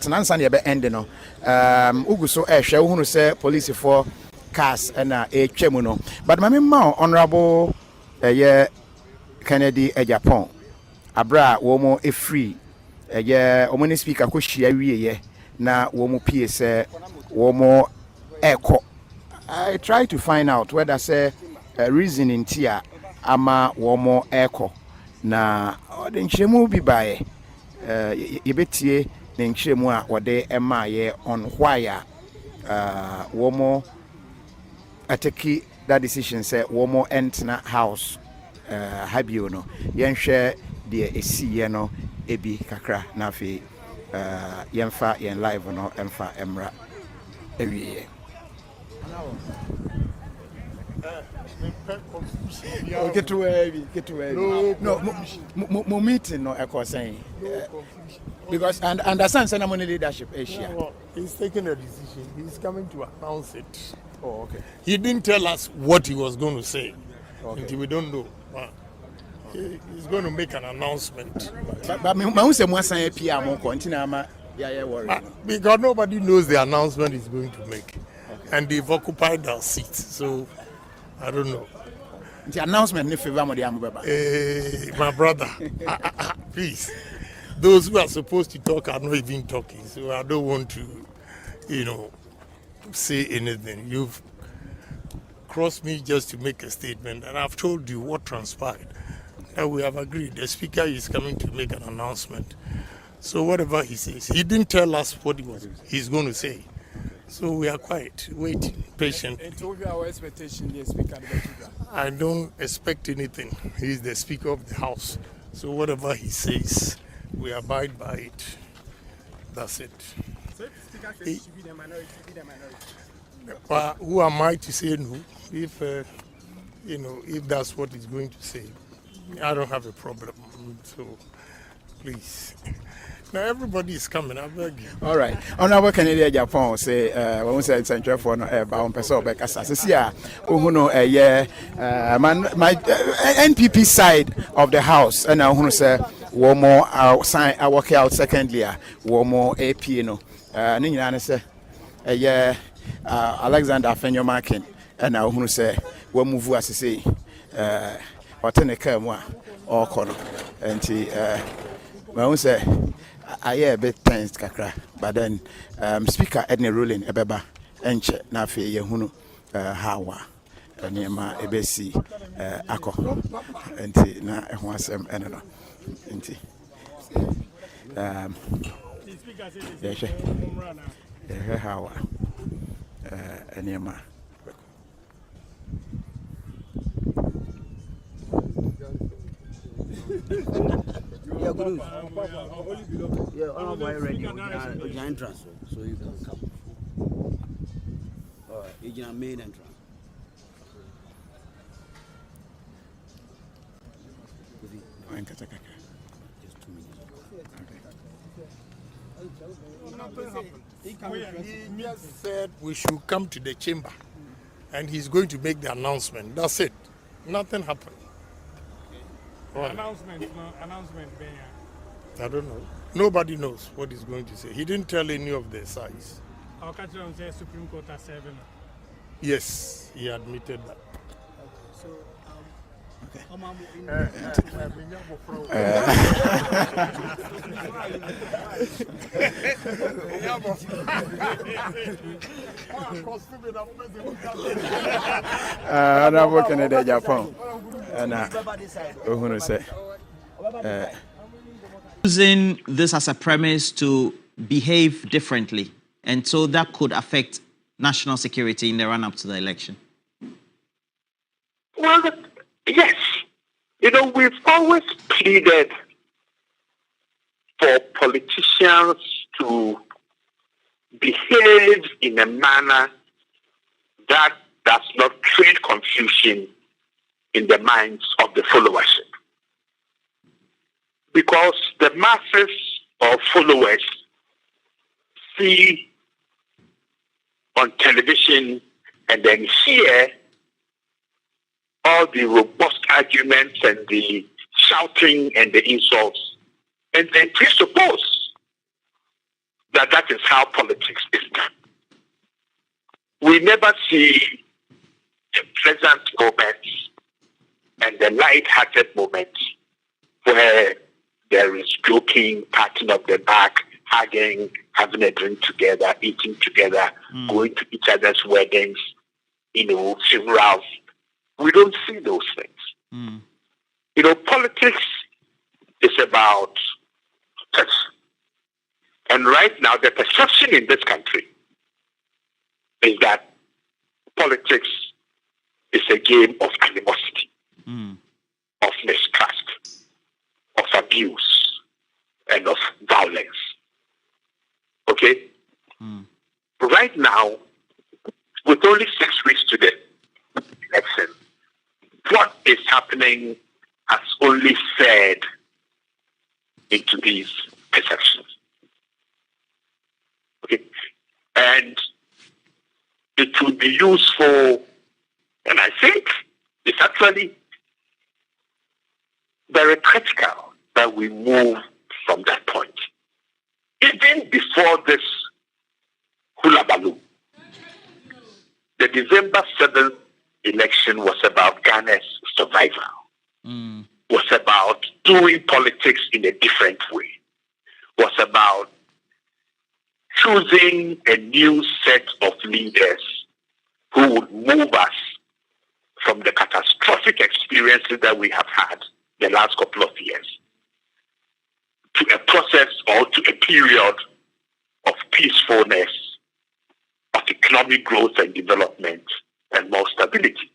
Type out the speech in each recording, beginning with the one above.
nansa na be end no ugu so ehwe wo hunu say police for cars na etwam no but mama ma honorable Kennedy Agyapong abra wo mo free omoni speaker ko hia wieye na wo mo pie say wo mo eko. I try to find out whether say reason in tia ama wo mo eko na the nchemu bi bae yebetie the nchemu a wode emaye on why wo mo ateki that decision say wo mo enter house habio no yenhwe de esiye no ebi kakra na fe yenfa yen live no emfa emra ewiye get to no meeting no echo saying because and understand ceremony leadership Asia. Well, he's taking a decision. He's coming to announce it. Oh, okay. He didn't tell us what he was going to say. Okay. Until we don't know. He's going to make an announcement. But me say mo san pia mo kontina ma ya worry. Because nobody knows the announcement he's going to make. Okay. And they've occupied their seats. So I don't know. The announcement in favor of the my brother, please. Those who are supposed to talk are not even talking. So I don't want to, say anything. You've crossed me just to make a statement, and I've told you what transpired. That we have agreed. The speaker is coming to make an announcement. So whatever he says, he didn't tell us what he's going to say. So we are quiet, waiting, patient. And told you our expectation, the speaker. I don't expect anything. He's the speaker of the house. So whatever he says, we abide by it. That's it. So if the speaker says it should be the minority, who am I to say no? If if that's what he's going to say, I don't have a problem. So please. Now everybody is coming. I beg you. All right. Honorable Kennedy Agyapong say when we say central for no ba on person be kasa. Sisi a ohuno my NPP side of the house and ohuno say wo mo sign I work out secondly wo mo AP no. Ni nyina ne say Alexander Afenyomakin and ohuno say wo move asese otene mu a okono. Enti when we say I hear a bit tense kakra, but then speaker Edna ruling ebeba enche na fe yehunu hawa niema ebesi ako enti na eho asem ene no enti hawa niema yeah, good. Yeah, all of my ready. Entrance, so you can come. All right, you're gonna main entrance. Just 2 minutes. He just said we should come to the chamber, and he's going to make the announcement. That's it. Nothing happened. Right. Announcement. I don't know. Nobody knows what he's going to say. He didn't tell any of the sides. Our country says Supreme Court has 7. Yes, he admitted that. So, okay. Honorable Kennedy Agyapong and who say using this as a premise to behave differently, and so that could affect national security in the run-up to the election? Well, yes. We've always pleaded for politicians to behave in a manner that does not create confusion in the minds of the followership. Because the masses of followers see on television and then hear all the robust arguments and the shouting and the insults, and they presuppose that is how politics is done. We never see the pleasant moments and the light-hearted moments where there is joking, patting of the back, hugging, having a drink together, eating together, going to each other's weddings, funerals. We don't see those things. Politics is about perception. And right now, the perception in this country is that politics is a game of animosity, of mistrust, of abuse, and of violence. Okay? Right now, with only 6 weeks to the election, what is happening has only fed into these perceptions. Okay? And it will be useful, and I think it's actually very critical that we move from that point. Even before this hula baloo, the December 7th election was about Ghana's survival, was about doing politics in a different way, was about choosing a new set of leaders who would move us from the catastrophic experiences that we have had the last couple of years to a process or to a period of peacefulness, of economic growth and development, and more stability.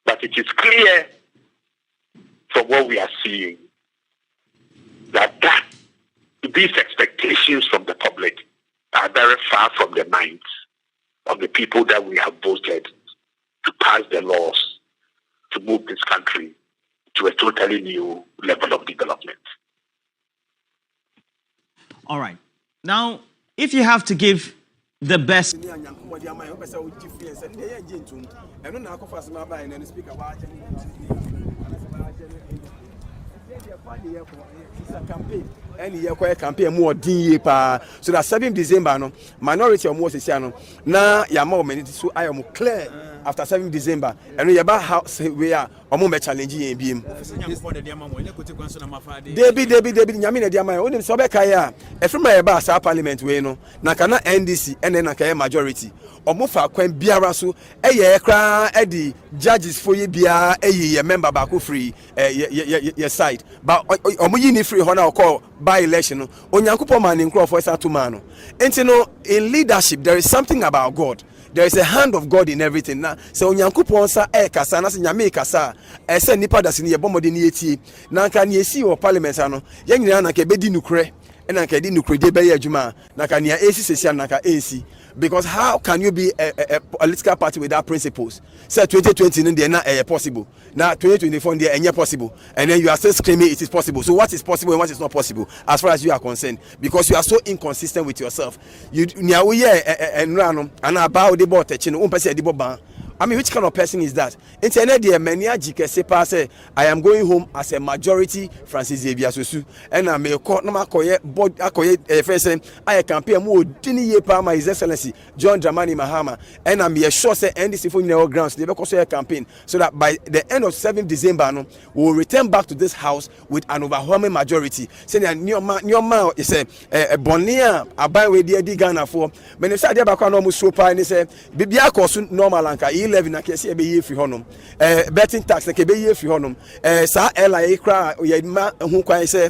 But it is clear from what we are seeing that these expectations from the public are very far from the minds of the people that we have voted to pass the laws to move this country to a totally new level of development. All right. Now, if you have to give the best. Any year campaign more din pa so that 7 December no minority of more no na ya ma many so I am clear after 7 December and we about how we are omo me challenge yen biem Debi nyame na dia man onim so be kai a efrem ya ba sa parliament we no na kana NDC and na kai majority omo fa kwan biara so eye kra edi judges for ye bia eye member ba ko free your side but omo yi ni free ho na call by election no onyankopon man nkro for sa to man no enti no in leadership there is something about God. There is a hand of God in everything. Now, so onyankopon sa kasa na se nyame kasa se nipa da se ne yebomode ne yeti na nka ne esi o parliament ano ye nyina na ka bedi nukre na ka di nukre de be ye adwuma na ka ne esi sesia na ka esi. Because how can you be a political party without principles? Say 2020 they not possible. Now 2024 they are possible, and then you are still screaming it is possible. So what is possible and what is not possible as far as you are concerned? Because you are so inconsistent with yourself. You and about the board touching. I mean, which kind of person is that? Internet the many say I am going home as a majority Francis Xavier Sosu, and I may call no makoye board akoye first I campaign more dini ye pa my His Excellency John Dramani Mahama, and I'm sure say NDC for our grounds they because a campaign so that by the end of 7th December no we will return back to this house with an overwhelming majority. Say that new man is a bonia abai we dey Ghana for when they say dey back no so pa and say bibia course normal anka 11 na kesi ebe ye fi honom betting tax na ke be ye fi honom sa LIA kra ye ma hu kwan say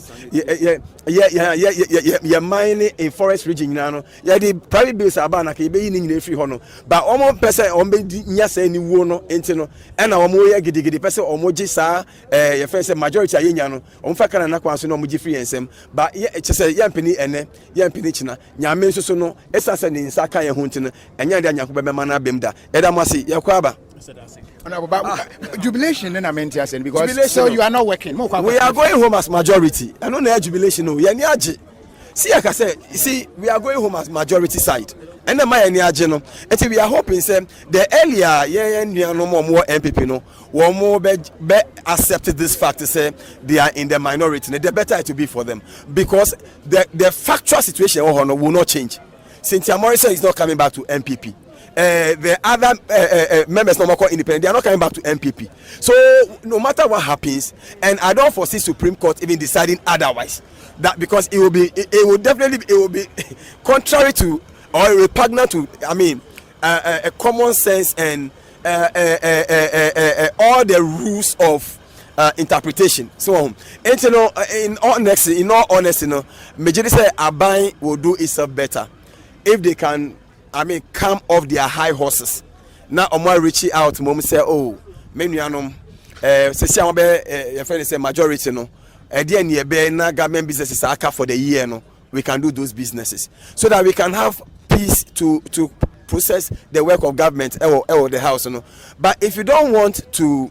ye mine in forest region na no ye the private bills aba na ke be yi ni nyina fi honom but omo pese omo be nya say ni wo no enti no e na omo ye gidigidi pese omo gi sa ye fe say majority ayenya no omo fa kana na kwan so no omo gi free ensem but ye say ye mpini ene ye mpini china nyame nso so no esa say ni nsa kan ye hu enti no enya de anyako be ma na bemda e da mo say ye kwaba jubilation then I meant because so you are not working. We are going home as majority. I don't know jubilation. No, we are niaji. See, like I said, you see, we are going home as majority side. And then my agenda, and we are hoping the earlier no more MPP no one more be accepted this fact to say they are in the minority. The better it will be for them because the factual situation will not change. Cynthia Morrison is not coming back to MPP. The other members no more independent, they are not coming back to MPP. So no matter what happens, and I don't foresee Supreme Court even deciding otherwise. That because it will be contrary to or repugnant to a common sense and all the rules of interpretation. So in all honesty, majority say Aban will do itself better if they can come off their high horses. Now Omar reaching out mom say oh menuanom say your friend say majority no na government businesses are for the year no we can do those businesses so that we can have peace to process the work of government or the house no. But if you don't want to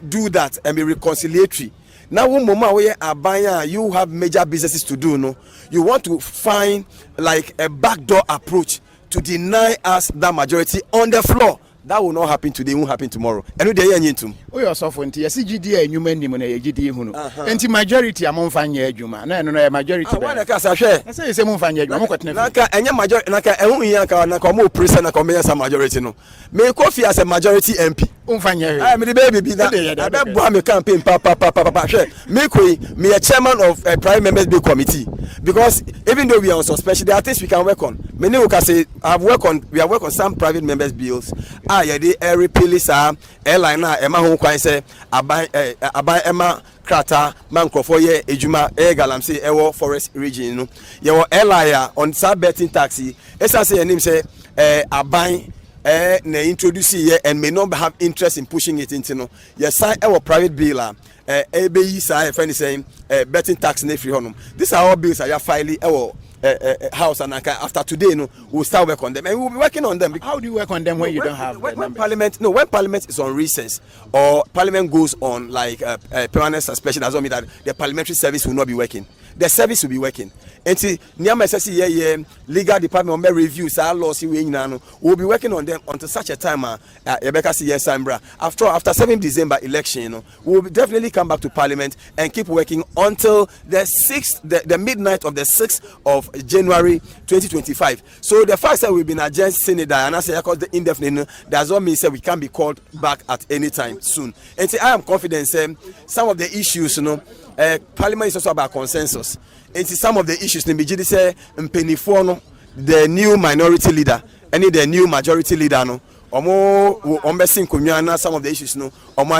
do that and be reconciliatory now one moment where Abaya you have major businesses to do no you want to find like a backdoor approach to deny us that majority on the floor. That will not happen today, it won't happen tomorrow. And we dey yentum. We are suffering. Yes, GD enwuma nim na GD hu no. Enti majority amon fanya adwuma. Na no majority. Why ka sa hwe? Na say mon fanya adwuma, mon kwetena. Naka enye majority naka ehun yan ka na ko mo press na ko me sa majority no. Me Kofi as a majority MP. Unfanya hwe. Me the baby be that. I be boa me campaign pa hwe. Me koi me a chairman of a prime members bill committee because even though we are on suspension there are things we can work on. Me ne ka say we have worked on some private members bills. Yede repeal sa airline na ema ho kwan se aban ema krata mankrofo ye ejuma galamse ewo forest region no ye wo airline on sub betting taxi esa say enim say aban na introduce ye and may not have interest in pushing it into no ye sign ewo private bill ebeyi sa friend saying betting tax na free honum. These are all bills are filing ewo house and after today no we'll start work on them and we'll be working on them. How do you work on them when you don't have when parliament is on recess or parliament goes on like permanent suspension doesn't mean that the parliamentary service will not be working. The service will be working. And see, legal department may review laws we'll be working on them until such a time after 7 December election we'll definitely come back to parliament and keep working until the midnight of the 6th of January 2025. So the fact that we've been adjusting it and I say because the indefinite does not mean that we can be called back at any time soon. And see, I am confident some of the issues parliament is also about consensus. And see, some of the issues say the new minority leader and the new majority leader no some of the issues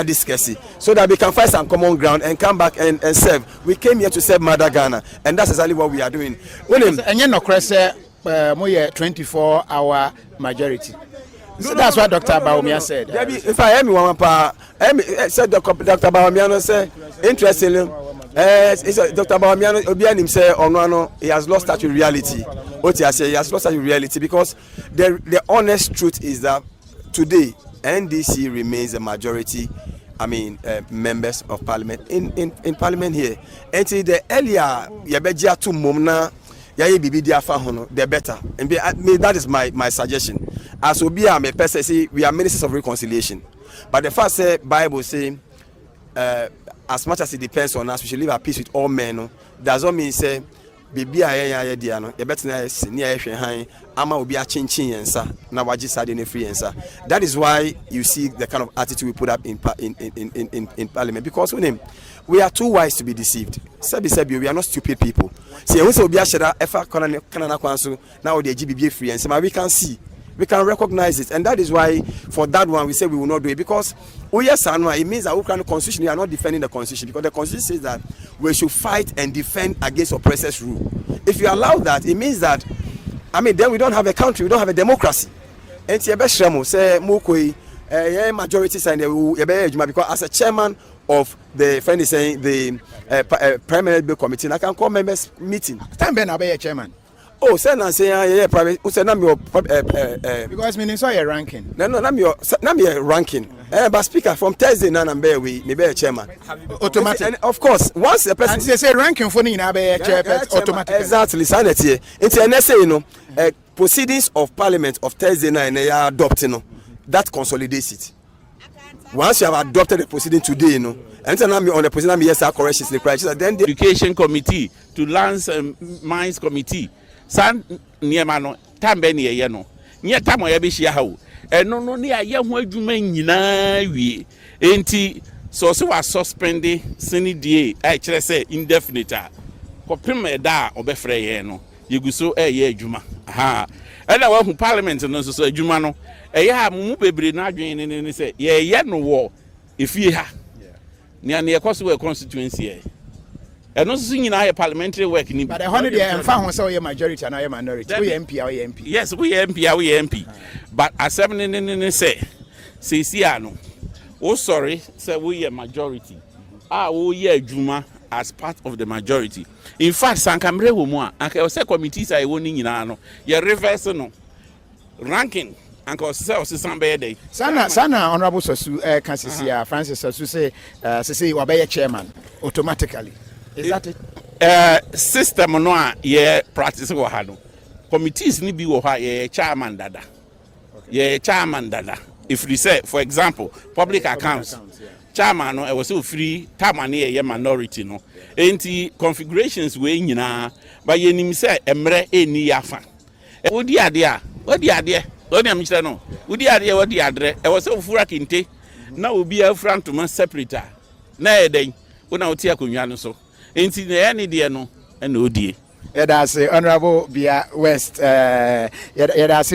discuss it so that we can find some common ground and come back and serve. We came here to serve Mother Ghana and that's exactly what we are doing. And you know, 24-hour majority. So that's what Dr. Bawumia said. If I hear me one said Dr. Bawumia say interestingly Dr. Bawumia Obianim say he has lost touch with reality. What he say he has lost touch with reality because the honest truth is that today NDC remains a majority members of parliament in parliament here. And the earlier yebejia to momna yaye bibi dia fa hono the better. And that is my suggestion. As obi am a person say we are ministers of reconciliation. But the first say Bible say as much as it depends on us we should live at peace with all men no does not mean say bibi ayaya dia no e betina ni ayehwe han ama obi a chinchin yensa na waji sade ne free yensa. That is why you see the kind of attitude we put up in parliament because we are too wise to be deceived. Sebi we are not stupid people. See we say obi a sheda efa kana kwanso na the GBB free yensa we can recognize it, and that is why for that one we say we will not do it because it means that Ukraine constitution we are not defending the constitution because the constitution says that we should fight and defend against oppressors' rule. If you allow that, it means that then we don't have a country, we don't have a democracy. And say majority sign because as a chairman of the friend is saying the primary bill committee, I can call members meeting. Time Ben Abe chairman. Oh, say na say yeah private. Say na me because me saw your ranking. No, na me ranking. But speaker from Thursday na be we be chairman. Automatic. And of course, once a person and say ranking for ni na be chairman automatic. Exactly. Sanity. It's NSA, you know, proceedings of parliament of Thursday na they are adopting, you know, that consolidates it. Once you have adopted the proceeding today, you know, and then on the proceeding, yes, corrections the crisis. Then the education committee to lands and mines committee. San niemano tambe ni ye no. Nye tamo ye be hia hawo. Eno no ne aye ho adwuma nyina wie. Enti so se wa suspend seni die ai kire say indefinite. Kopem eda obefre ye no. Yeguso ye adwuma. Aha. Ena wa hu parliament no so adwuma no. Eya mu bebre na adwen ne say ye no wo efie ha. Nia ne ekoso we constituency e. Eno so nyina ye parliamentary work ni. But the 100 year emfa ho say majority and minority. We MP or MP. Yes, we MP. But assembly ne say CC no. Oh sorry, say we majority. We adwuma as part of the majority. In fact, sankamre wo mu a anka say committees a wo ni nyina no. Ye reverse no. Ranking anka say osesan be dey. Sana honorable Sosu Kansisia Francis Sosu say we be chairman automatically. Is that it? System no a ye practice wo ha no. Committees ni bi wo ha ye chairman dada. Ye chairman dada. If we say for example, public accounts. Chairman no e was so free time na ye minority no. Enti configurations we nyina ba ye nim say emre eni yafa. Odi ade a, odi am chire no. Odi adre. E was so fura kinte. Na obi afra ntoma separate. Na e den. Una oti akonwa no so. Enti na any de no na odie. Yeah, that's honorable Bia West. Yeah, that's